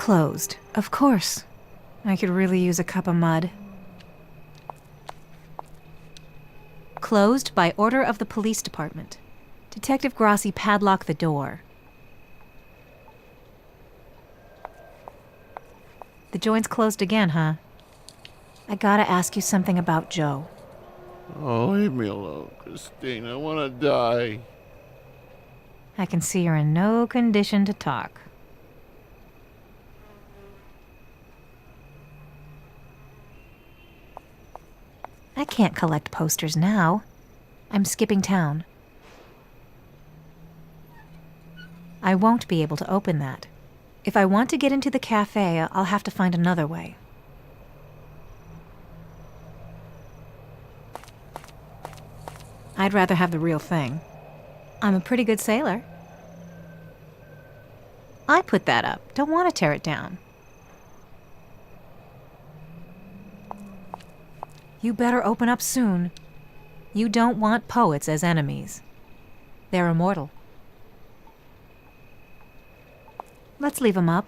Closed. Of course. I could really use a cup of mud. Closed by order of the police department. Detective Grassi padlocked the door. The joint's closed again, huh? I gotta ask you something about Joe. Oh, leave me alone, Christine. I want to die. I can see you're in no condition to talk. I can't collect posters now. I'm skipping town. I won't be able to open that. If I want to get into the cafe, I'll have to find another way. I'd rather have the real thing. I'm a pretty good sailor. I put that up. Don't want to tear it down. You better open up soon. You don't want poets as enemies. They're immortal. Let's leave them up.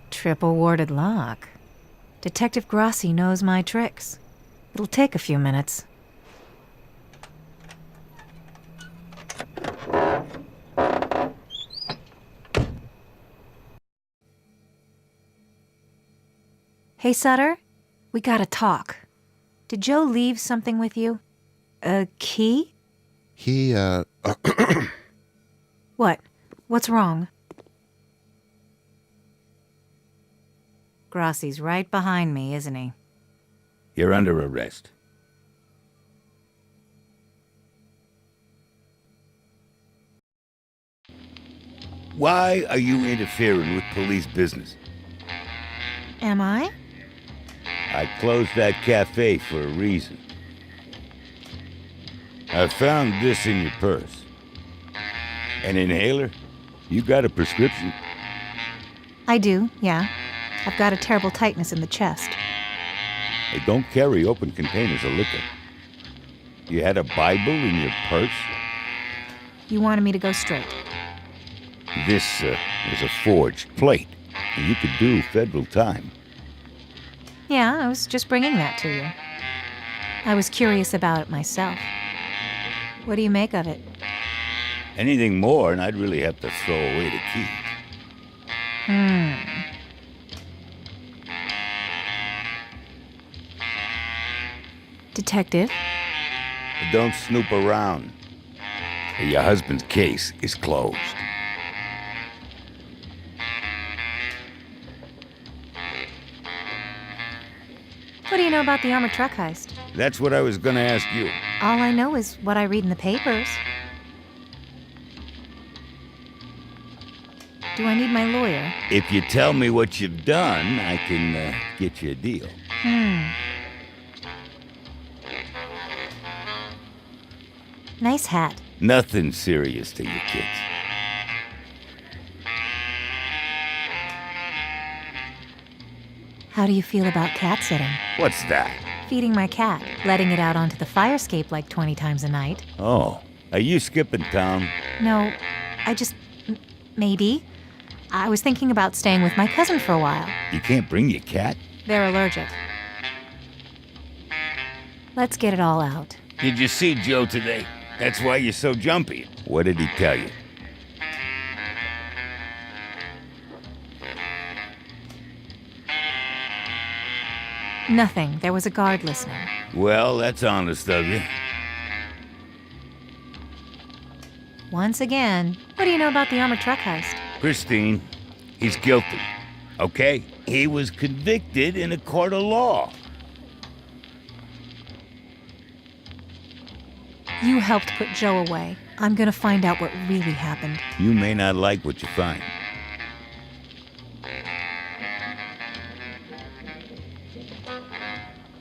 Triple warded lock. Detective Grassi knows my tricks. It'll take a few minutes. Hey, Sutter, we gotta talk. Did Joe leave something with you? A key? He, What? What's wrong? Grassi's right behind me, isn't he? You're under arrest. Why are you interfering with police business? Am I? I closed that cafe for a reason. I found this in your purse. An inhaler? You got a prescription? I do, yeah. I've got a terrible tightness in the chest. They don't carry open containers of liquor. You had a Bible in your purse? You wanted me to go straight. This is a forged plate, and you could do federal time. Yeah, I was just bringing that to you. I was curious about it myself. What do you make of it? Anything more, and I'd really have to throw away the key. Detective? Don't snoop around. Your husband's case is closed. What do you know about the armored truck heist? That's what I was gonna ask you. All I know is what I read in the papers. Do I need my lawyer? If you tell me what you've done, I can get you a deal. Nice hat. Nothing serious to you kids. How do you feel about cat sitting? What's that? Feeding my cat, letting it out onto the fire escape like 20 times a night. Oh, are you skipping town? No, I just... maybe. I was thinking about staying with my cousin for a while. You can't bring your cat? They're allergic. Let's get it all out. Did you see Joe today? That's why you're so jumpy. What did he tell you? Nothing. There was a guard listening. Well, that's honest of you. Once again, what do you know about the armored truck heist? Christine, he's guilty. Okay? He was convicted in a court of law. You helped put Joe away. I'm gonna find out what really happened. You may not like what you find.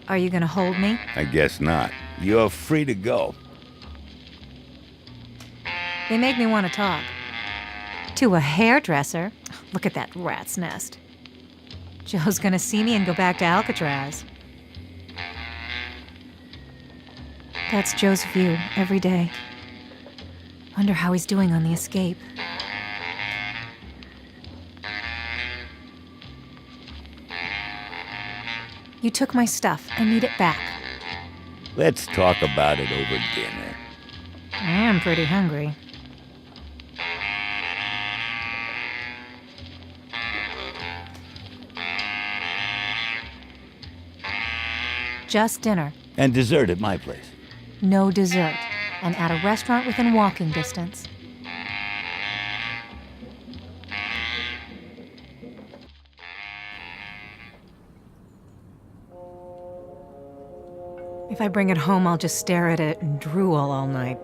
Are you gonna hold me? I guess not. You're free to go. They make me want to talk. To a hairdresser? Look at that rat's nest. Joe's gonna see me and go back to Alcatraz. That's Joe's view every day. Wonder how he's doing on the escape. You took my stuff. I need it back. Let's talk about it over dinner. I am pretty hungry. Just dinner. And dessert at my place. No dessert. And at a restaurant within walking distance. If I bring it home, I'll just stare at it and drool all night.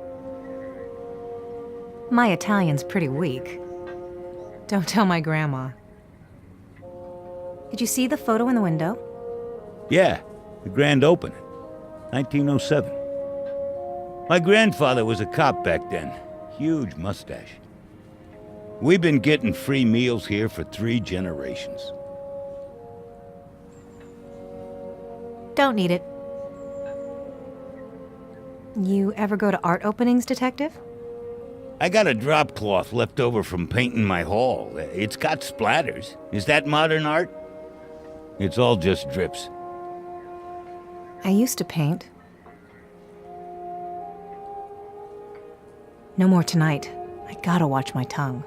My Italian's pretty weak. Don't tell my grandma. Did you see the photo in the window? Yeah, the grand opening. 1907. My grandfather was a cop back then. Huge mustache. We've been getting free meals here for 3 generations. Don't need it. You ever go to art openings, Detective? I got a drop cloth left over from painting my hall. It's got splatters. Is that modern art? It's all just drips. I used to paint. No more tonight. I gotta watch my tongue.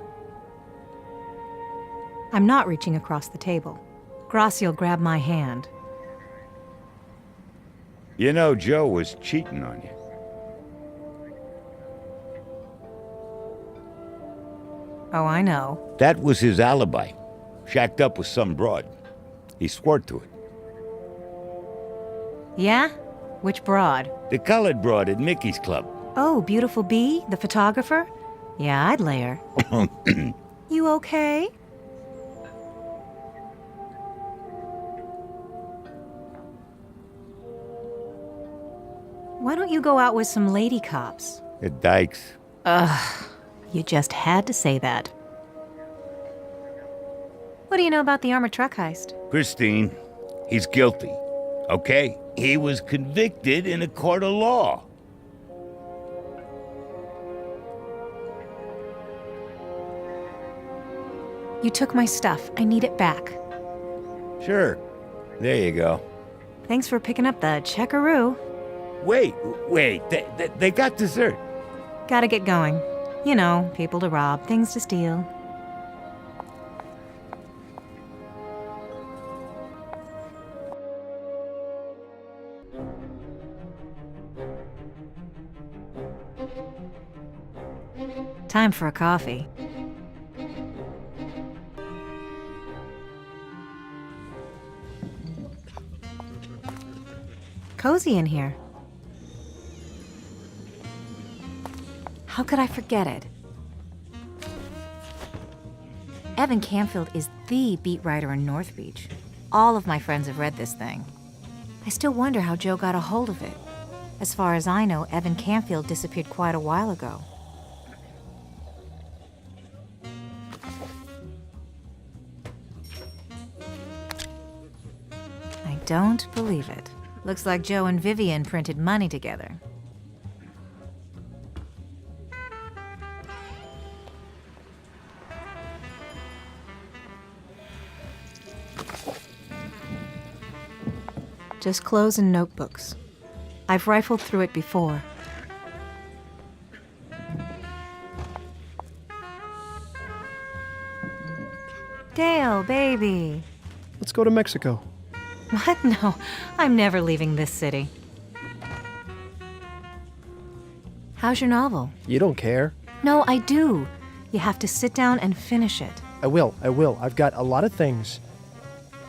I'm not reaching across the table. Gracia'll grab my hand. You know, Joe was cheating on you. Oh, I know. That was his alibi. Shacked up with some broad. He swore to it. Yeah? Which broad? The colored broad at Mickey's club. Oh, Beautiful Bee, the photographer? Yeah, I'd lay her. You okay? Why don't you go out with some lady cops? At Dykes. Ugh, you just had to say that. What do you know about the armored truck heist? Christine, he's guilty. Okay? He was convicted in a court of law. You took my stuff. I need it back. Sure. There you go. Thanks for picking up the checkaroo. Wait. They got dessert. Gotta get going. You know, people to rob, things to steal. Time for a coffee. Cozy in here. How could I forget it? Evan Canfield is the beat writer in North Beach. All of my friends have read this thing. I still wonder how Joe got a hold of it. As far as I know, Evan Canfield disappeared quite a while ago. I don't believe it. Looks like Joe and Vivian printed money together. Just clothes and notebooks. I've rifled through it before. Dale, baby. Let's go to Mexico. What? No, I'm never leaving this city. How's your novel? You don't care. No, I do. You have to sit down and finish it. I will. I've got a lot of things.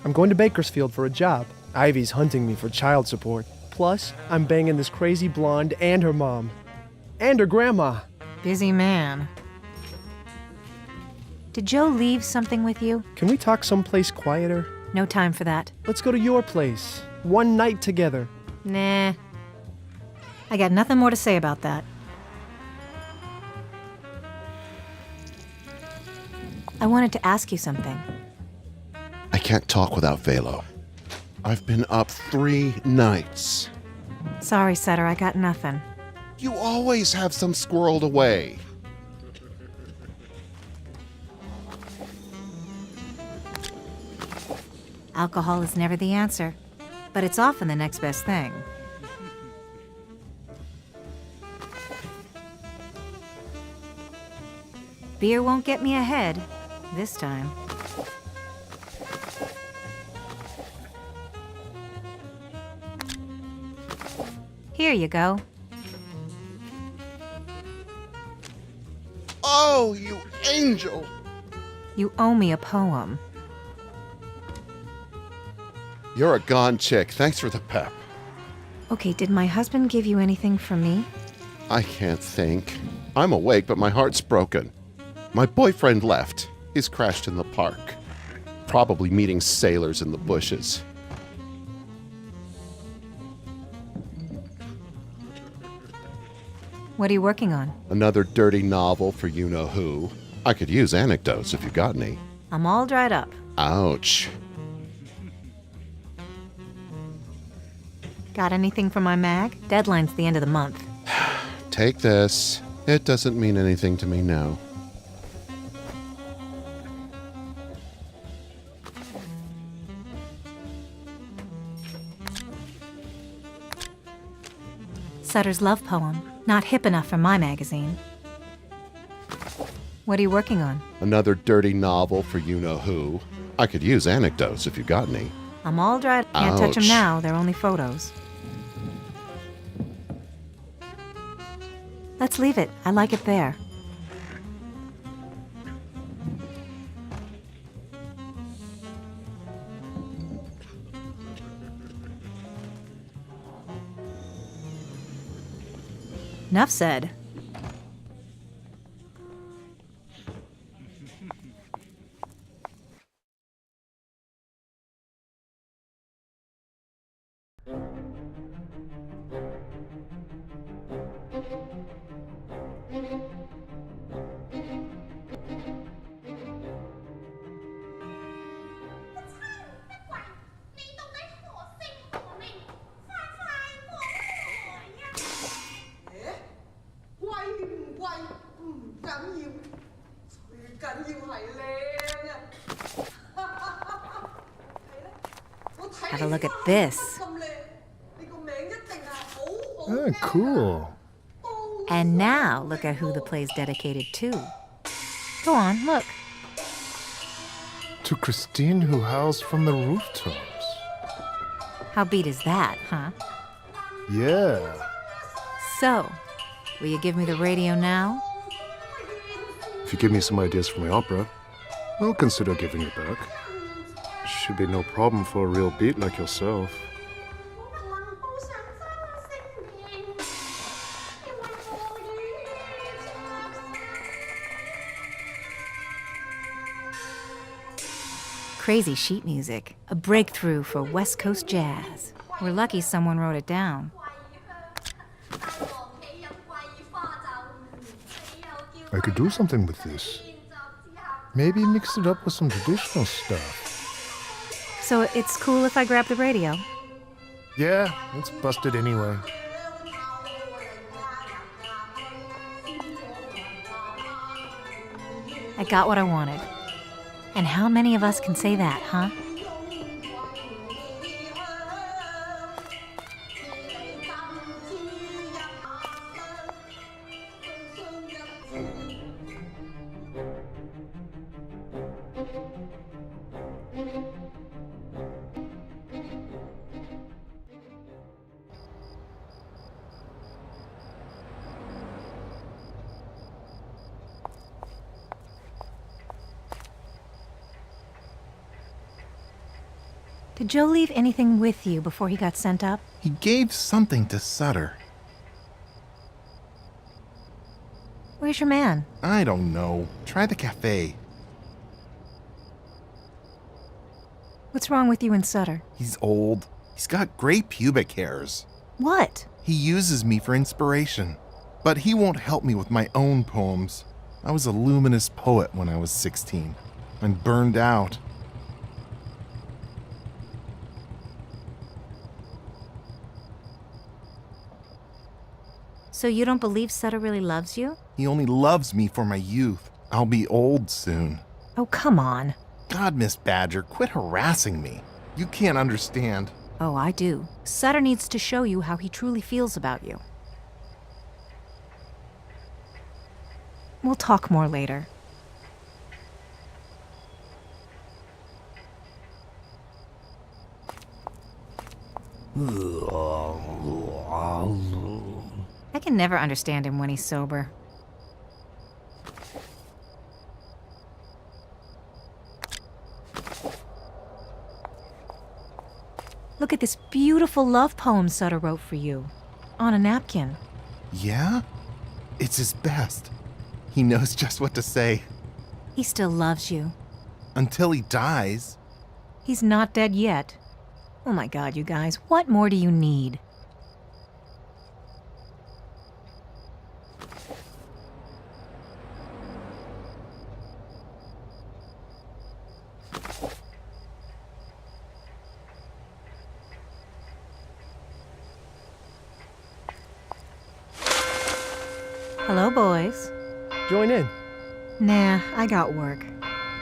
I'm going to Bakersfield for a job. Ivy's hunting me for child support. Plus, I'm banging this crazy blonde and her mom. And her grandma. Busy man. Did Joe leave something with you? Can we talk someplace quieter? No time for that. Let's go to your place. One night together. Nah. I got nothing more to say about that. I wanted to ask you something. I can't talk without Velo. I've been up 3 nights. Sorry, Sutter, I got nothing. You always have some squirreled away. Alcohol is never the answer, but it's often the next best thing. Beer won't get me ahead, this time. Here you go. Oh, you angel! You owe me a poem. You're a gone chick. Thanks for the pep. Okay, did my husband give you anything for me? I can't think. I'm awake, but my heart's broken. My boyfriend left. He's crashed in the park. Probably meeting sailors in the bushes. What are you working on? Another dirty novel for you-know-who. I could use anecdotes if you got any. I'm all dried up. Ouch. Got anything for my mag? Deadline's the end of the month. Take this. It doesn't mean anything to me now. Sutter's love poem. Not hip enough for my magazine. What are you working on? Another dirty novel for you-know-who. I could use anecdotes if you got any. I'm all dried. Can't touch them Ouch. now. They're only photos. Let's leave it. I like it there. Enough said. Have a look at this. Oh, cool. And now look at who the play's dedicated to. Go on, look. To Christine who howls from the rooftops. How beat is that, huh? Yeah. So, will you give me the radio now? If you give me some ideas for my opera, I'll consider giving it back. Should be no problem for a real beat like yourself. Crazy sheet music. A breakthrough for West Coast jazz. We're lucky someone wrote it down. I could do something with this. Maybe mix it up with some traditional stuff. So it's cool if I grab the radio? Yeah, it's busted anyway. I got what I wanted. And how many of us can say that, huh? Did Joe leave anything with you before he got sent up? He gave something to Sutter. Where's your man? I don't know. Try the cafe. What's wrong with you and Sutter? He's old. He's got gray pubic hairs. What? He uses me for inspiration. But he won't help me with my own poems. I was a luminous poet when I was 16. I'm burned out. So you don't believe Sutter really loves you? He only loves me for my youth. I'll be old soon. Oh, come on. God, Miss Badger, quit harassing me. You can't understand. Oh, I do. Sutter needs to show you how he truly feels about you. We'll talk more later. I can never understand him when he's sober. Look at this beautiful love poem Sutter wrote for you. On a napkin. Yeah? It's his best. He knows just what to say. He still loves you. Until he dies. He's not dead yet. Oh my God, you guys, what more do you need? Hello, boys. Join in. Nah, I got work.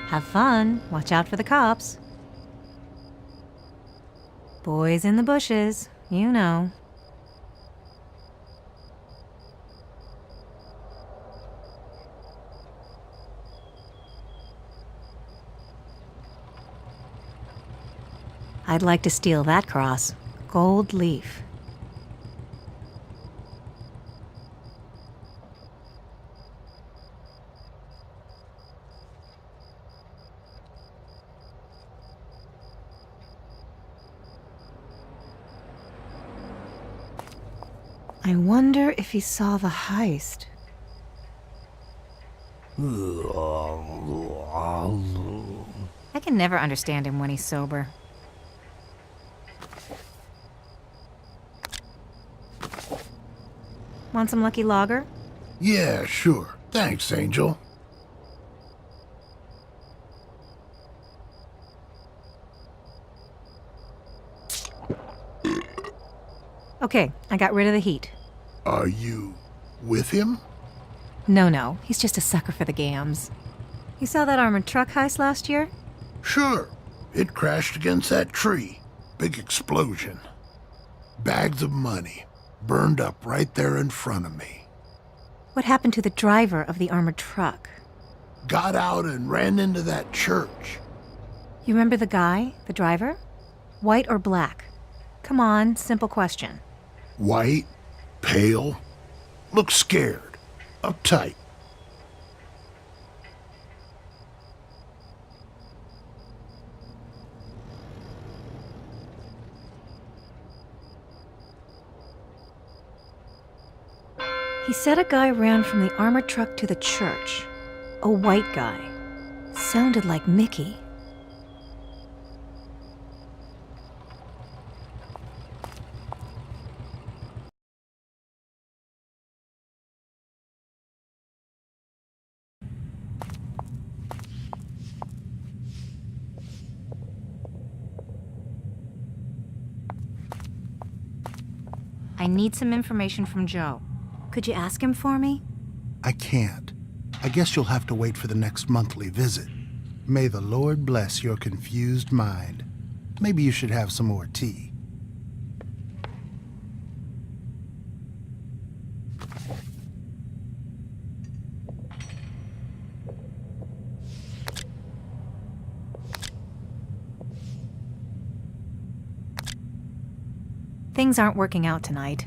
Have fun. Watch out for the cops. Boys in the bushes, you know. I'd like to steal that cross. Gold leaf. I wonder if he saw the heist. I can never understand him when he's sober. Want some Lucky Lager? Yeah, sure. Thanks, Angel. Okay, I got rid of the heat. Are you with him? No, he's just a sucker for the gams. You saw that armored truck heist last year? Sure. It crashed against that tree. Big explosion. Bags of money burned up right there in front of me. What happened to the driver of the armored truck? Got out and ran into that church. You remember the guy, the driver? White or black? Come on, simple question. White, pale, looked scared, uptight. He said a guy ran from the armored truck to the church. A white guy. Sounded like Mickey. I need some information from Joe. Could you ask him for me? I can't. I guess you'll have to wait for the next monthly visit. May the Lord bless your confused mind. Maybe you should have some more tea. Things aren't working out tonight.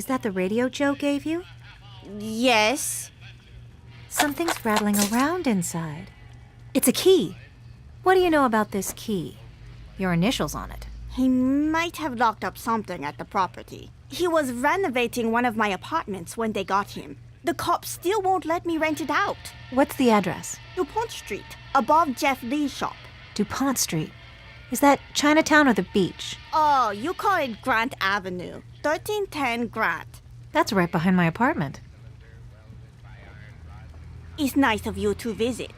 Is that the radio Joe gave you? Yes. Something's rattling around inside. It's a key. What do you know about this key? Your initials on it. He might have locked up something at the property. He was renovating one of my apartments when they got him. The cops still won't let me rent it out. What's the address? DuPont Street, above Jeff Lee's shop. DuPont Street. Is that Chinatown or the beach? Oh, you call it Grant Avenue. 1310 Grant. That's right behind my apartment. It's nice of you to visit.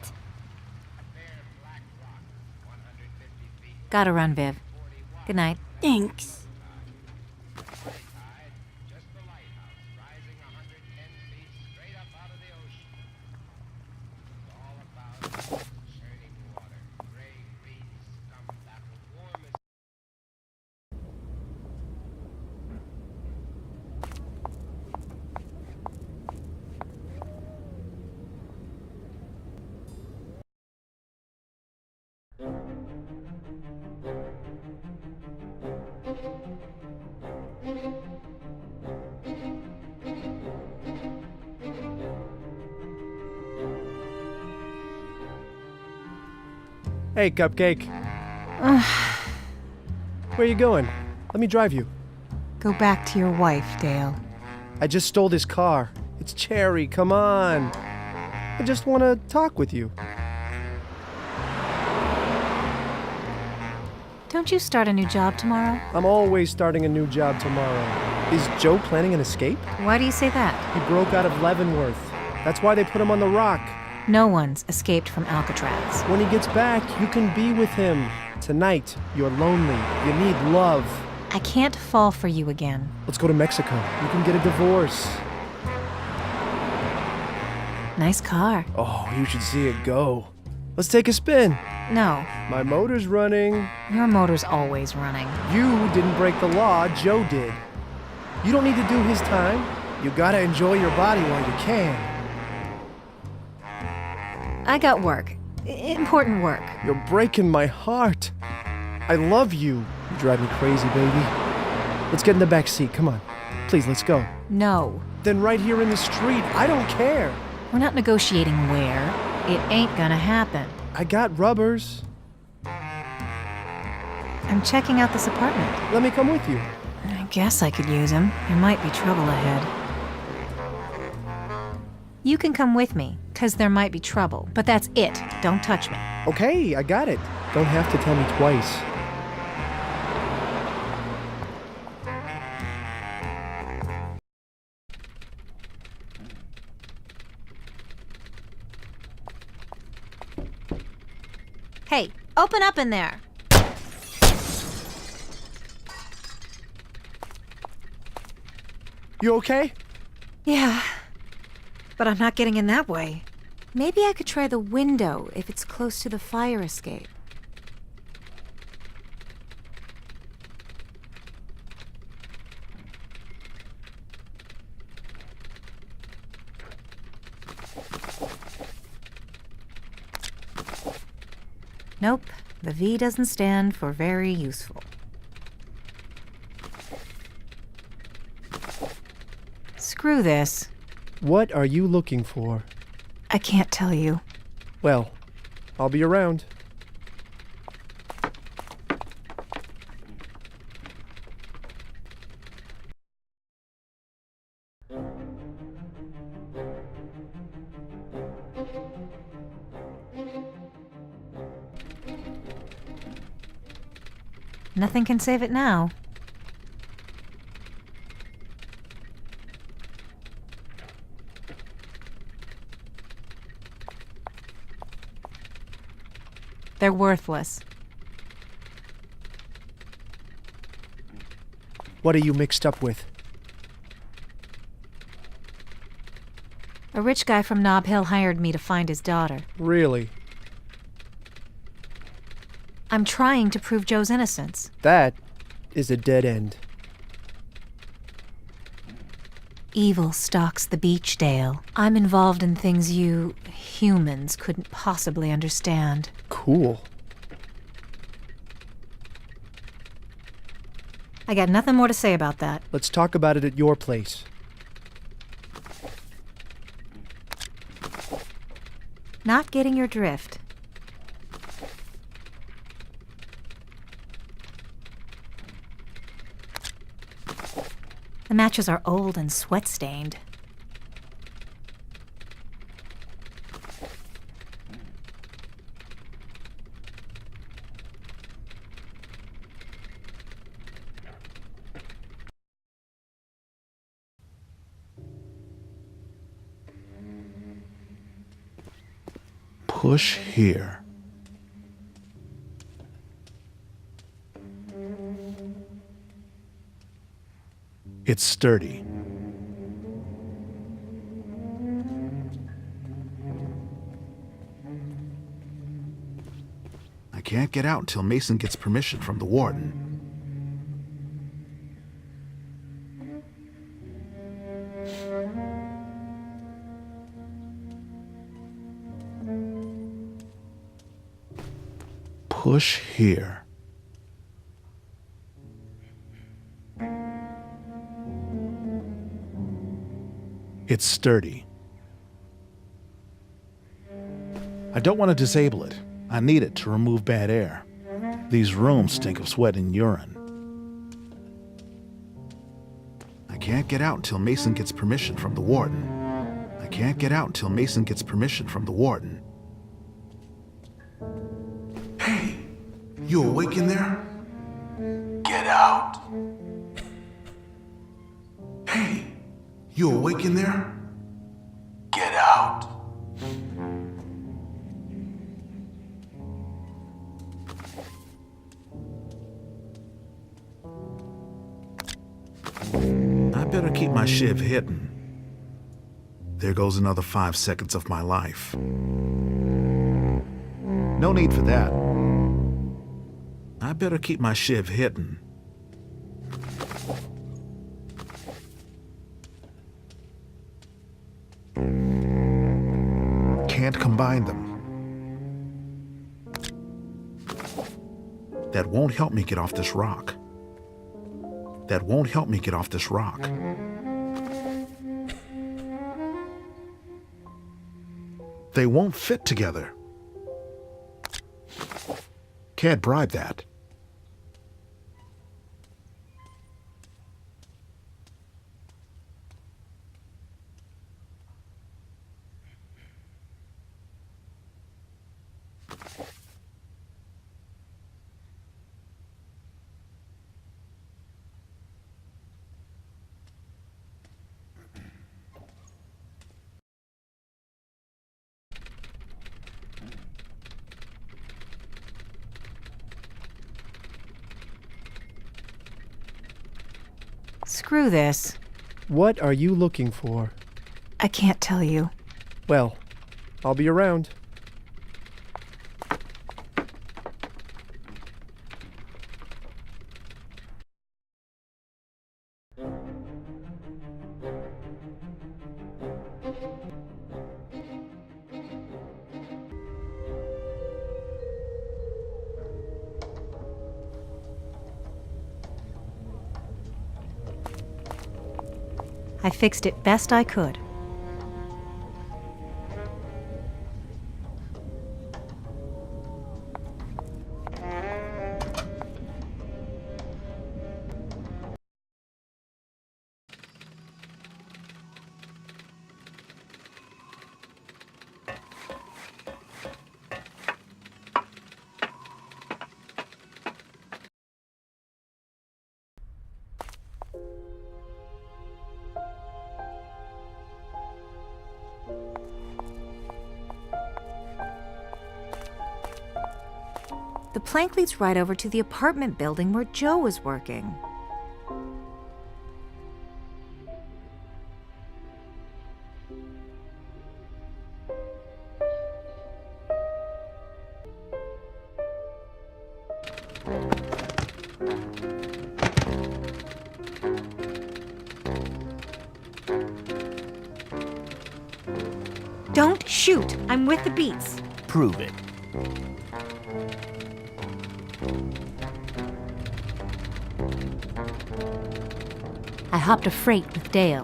Gotta run, Viv. Good night. Thanks. Hey, Cupcake. Where you going? Let me drive you. Go back to your wife, Dale. I just stole this car. It's Cherry, come on. I just want to talk with you. Don't you start a new job tomorrow? I'm always starting a new job tomorrow. Is Joe planning an escape? Why do you say that? He broke out of Leavenworth. That's why they put him on the rock. No one's escaped from Alcatraz. When he gets back, you can be with him. Tonight, you're lonely. You need love. I can't fall for you again. Let's go to Mexico. You can get a divorce. Nice car. Oh, you should see it go. Let's take a spin. No, My motor's running. your motor's always running. You didn't break the law, Joe did. You don't need to do his time. You gotta enjoy your body while you can. I got work. Important work. You're breaking my heart. I love you. You drive me crazy, baby. Let's get in the back seat. Come on. Please, let's go. No, Then right here in the street. I don't care. we're not negotiating where. It ain't gonna happen. I got rubbers. I'm checking out this apartment. Let me come with you. I guess I could use him. There might be trouble ahead. You can come with me, 'cause there might be trouble. But that's it. Don't touch me. Okay, I got it. Don't have to tell me twice. Hey, open up in there. You okay? Yeah, but I'm not getting in that way. Maybe I could try the window if it's close to the fire escape. Nope, the V doesn't stand for very useful. Screw this. What are you looking for? I can't tell you. Well, I'll be around. Nothing can save it now. They're worthless. What are you mixed up with? A rich guy from Nob Hill hired me to find his daughter. Really? I'm trying to prove Joe's innocence. That is a dead end. Evil stalks the beach, Dale. I'm involved in things you humans couldn't possibly understand. Cool. I got nothing more to say about that. Let's talk about it at your place. Not getting your drift. The matches are old and sweat-stained. Push here. It's sturdy. I can't get out until Mason gets permission from the warden. Push here. It's sturdy. I don't want to disable it. I need it to remove bad air. These rooms stink of sweat and urine. I can't get out until Mason gets permission from the warden. I can't get out until Mason gets permission from the warden. Hey, you awake in there? Get out. Hey, you awake in there? Get out. I better keep my shiv hidden. There goes another 5 seconds of my life. No need for that. I better keep my shiv hidden. Can't combine them. That won't help me get off this rock. That won't help me get off this rock. They won't fit together. Can't bribe that. Screw this. What are you looking for? I can't tell you. Well, I'll be around. I fixed it best I could. The plank leads right over to the apartment building where Joe was working. Don't shoot! I'm with the beats. Prove it. I hopped a freight with Dale.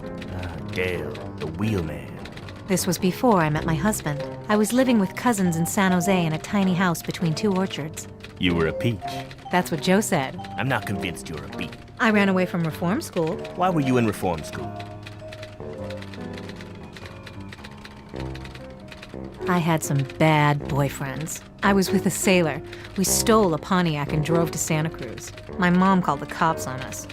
Dale, the wheelman. This was before I met my husband. I was living with cousins in San Jose in a tiny house between 2 orchards. You were a peach. That's what Joe said. I'm not convinced you're a beat. I ran away from reform school. Why were you in reform school? I had some bad boyfriends. I was with a sailor. We stole a Pontiac and drove to Santa Cruz. My mom called the cops on us.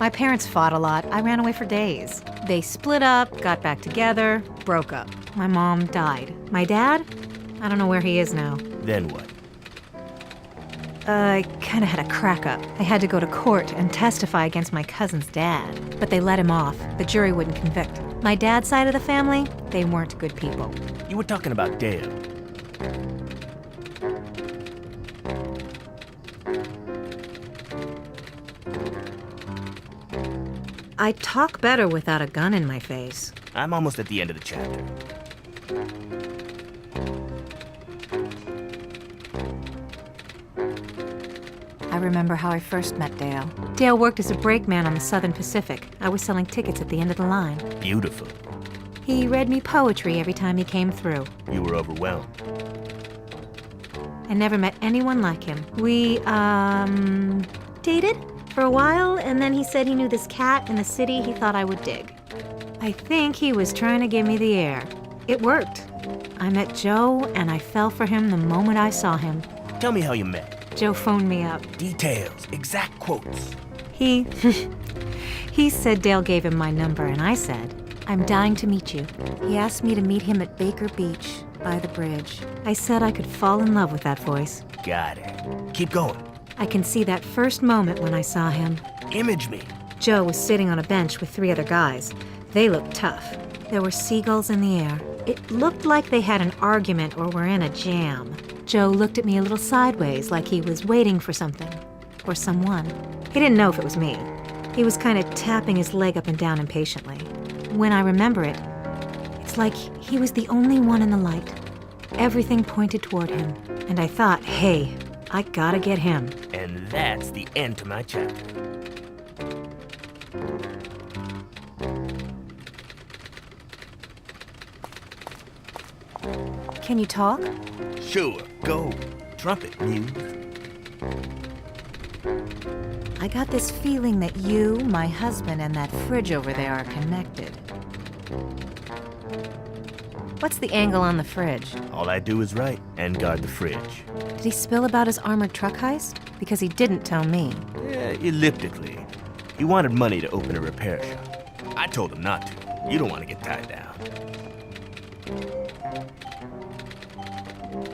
My parents fought a lot. I ran away for days. They split up, got back together, broke up. My mom died. My dad? I don't know where he is now. Then what? I kinda had a crack up. I had to go to court and testify against my cousin's dad. But they let him off. The jury wouldn't convict. My dad's side of the family, they weren't good people. You were talking about Dale. I talk better without a gun in my face. I'm almost at the end of the chapter. I remember how I first met Dale. Dale worked as a brakeman on the Southern Pacific. I was selling tickets at the end of the line. Beautiful. He read me poetry every time he came through. You were overwhelmed. I never met anyone like him. We, dated for a while, and then he said he knew this cat in the city he thought I would dig. I think he was trying to give me the air. It worked. I met Joe, and I fell for him the moment I saw him. Tell me how you met. Joe phoned me up. Details, exact quotes. He said Dale gave him my number, and I said, I'm dying to meet you. He asked me to meet him at Baker Beach, by the bridge. I said I could fall in love with that voice. Got it. Keep going. I can see that first moment when I saw him. Image me. Joe was sitting on a bench with 3 other guys. They looked tough. There were seagulls in the air. It looked like they had an argument or were in a jam. Joe looked at me a little sideways, like he was waiting for something. Or someone. He didn't know if it was me. He was kind of tapping his leg up and down impatiently. When I remember it, it's like he was the only one in the light. Everything pointed toward him. And I thought, hey, I gotta get him. And that's the end to my chapter. Can you talk? Sure, go. Trumpet, muse. I got this feeling that you, my husband, and that fridge over there are connected. What's the angle on the fridge? All I do is write and guard the fridge. Did he spill about his armored truck heist? Because he didn't tell me. Yeah, elliptically. He wanted money to open a repair shop. I told him not to. You don't want to get tied down.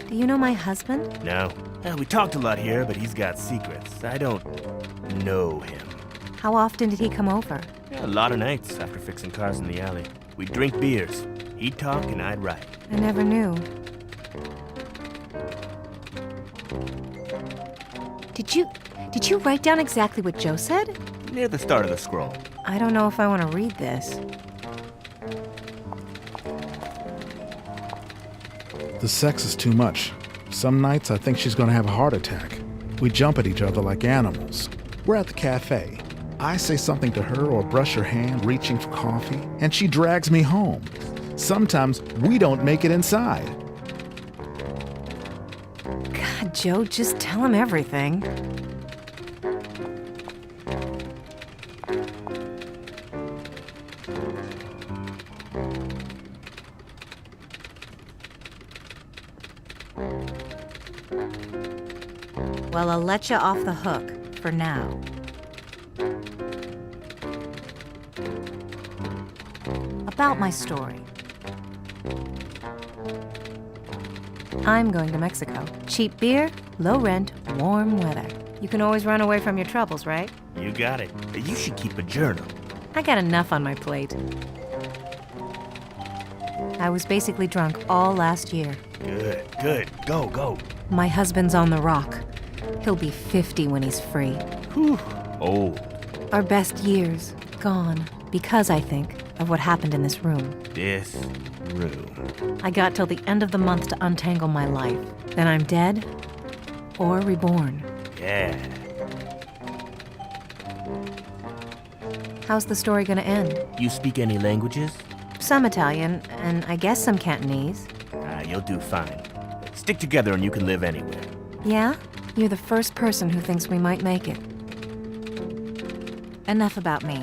Do you know my husband? No. We talked a lot here, but he's got secrets. I don't know him. How often did he come over? Yeah, a lot of nights after fixing cars in the alley. We'd drink beers. He'd talk and I'd write. I never knew. Did you write down exactly what Joe said? Near the start of the scroll. I don't know if I want to read this. The sex is too much. Some nights I think she's gonna have a heart attack. We jump at each other like animals. We're at the cafe. I say something to her or brush her hand reaching for coffee, and she drags me home. Sometimes we don't make it inside. God, Joe, just tell him everything. Well, I'll let you off the hook for now. About my story. I'm going to Mexico. Cheap beer, low rent, warm weather. You can always run away from your troubles, right? You got it. You should keep a journal. I got enough on my plate. I was basically drunk all last year. Good, good. Go, go. My husband's on the rock. He'll be 50 when he's free. Whew. Old. Our best years gone because, I think, of what happened in this room. This through. I got till the end of the month to untangle my life. Then I'm dead or reborn. Yeah. How's the story gonna end? You speak any languages? Some Italian, and I guess some Cantonese. You'll do fine. Stick together and you can live anywhere. Yeah? You're the first person who thinks we might make it. Enough about me.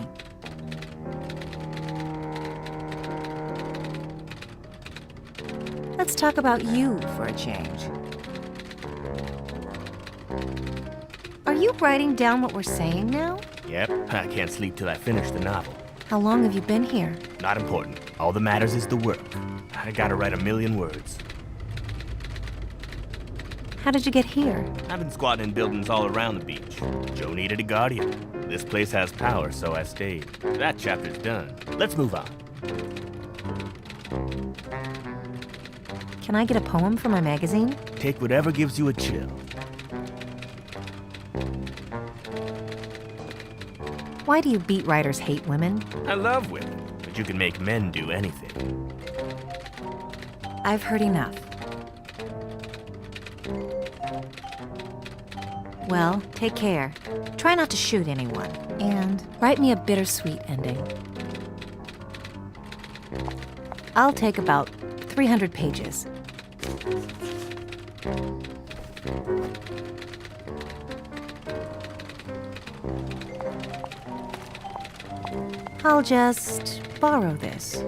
Let's talk about you for a change. Are you writing down what we're saying now? Yep, I can't sleep till I finish the novel. How long have you been here? Not important. All that matters is the work. I gotta write 1,000,000 words. How did you get here? I've been squatting in buildings all around the beach. Joe needed a guardian. This place has power, so I stayed. That chapter's done. Let's move on. Can I get a poem for my magazine? Take whatever gives you a chill. Why do you beat writers hate women? I love women, but you can make men do anything. I've heard enough. Well, take care. Try not to shoot anyone. And write me a bittersweet ending. I'll take about 300 pages. I'll just borrow this.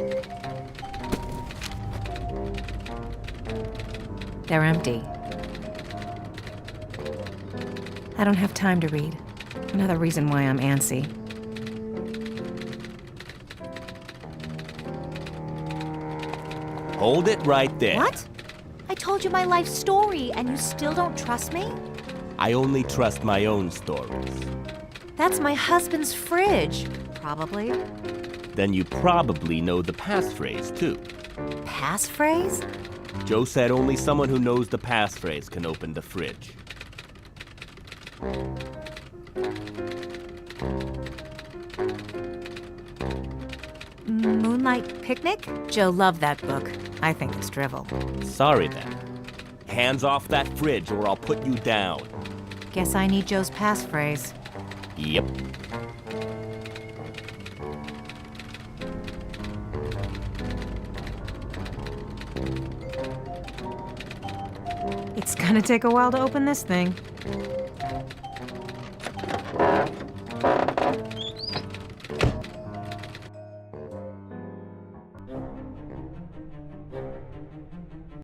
They're empty. I don't have time to read. Another reason why I'm antsy. Hold it right there. What? I told you my life story, and you still don't trust me? I only trust my own stories. That's my husband's fridge. Probably. Then you probably know the passphrase, too. Passphrase? Joe said only someone who knows the passphrase can open the fridge. Moonlight Picnic? Joe loved that book. I think it's drivel. Sorry then. Hands off that fridge or I'll put you down. Guess I need Joe's passphrase. Yep. It's gonna take a while to open this thing.